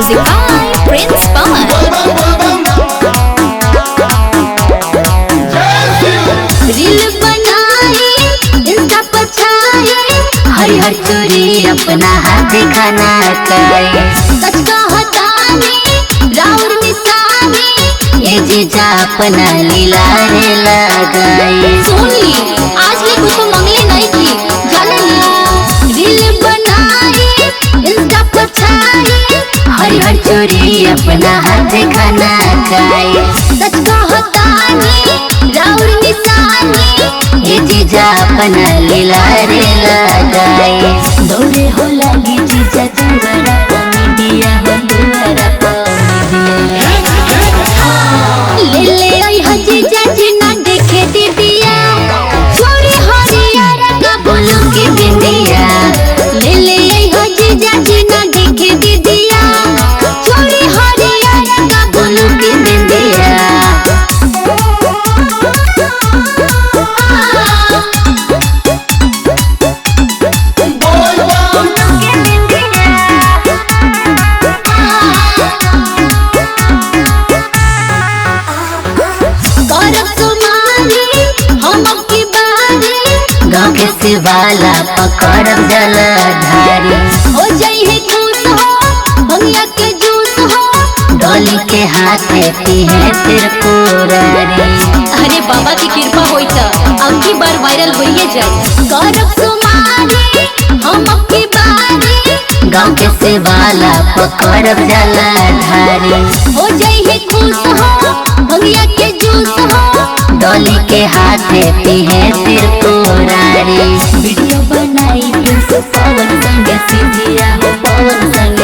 Music by Prince Pawan. Reel बनाए Insta पर छाए हरी हर चोरी अपना हाथ खाना खाए सच कहता नहीं राउर निशानी ये जीजा अपना लीला रे लगाए सुन ली आज ले कुछ मंगले नहीं थी जाने रील बनाए इंस्टा पर छाए हरी हर चोरी अपना हाथ खाना खाए सच कहता नहीं राउर निशानी ये जीजा अपना लीला रे लगाए दौड़े हो लगी जीजा तुम्हारा मीडिया हो तुम्हारा ले ले आई हो जीजा जी ना देखे दीदिया छोरी हरियारा का बोलो की बिंदिया ले ले आई हो जीजा जी ना देखे दीदिया छोरी हरियारा का बोलो की बिंदिया गाँव के शिवाला पकड़ब जलधारी हो जाइए खुश हो भंगिया के जूस हो डोली के हाथे पीहे फिर पुरारी अरे बाबा की कृपा होई त अब की बार वायरल होइए जाए गौरव सुमारी हम अब की बारी गाँव के शिवाला पकड़ब जलधारी हो जाइए खुश हो भंगिया के जूस हो डोली के हाथे पीहे फिर पुरारी वीडियो बनाई फिर से पवन संगे सीधिया हो पवन संगे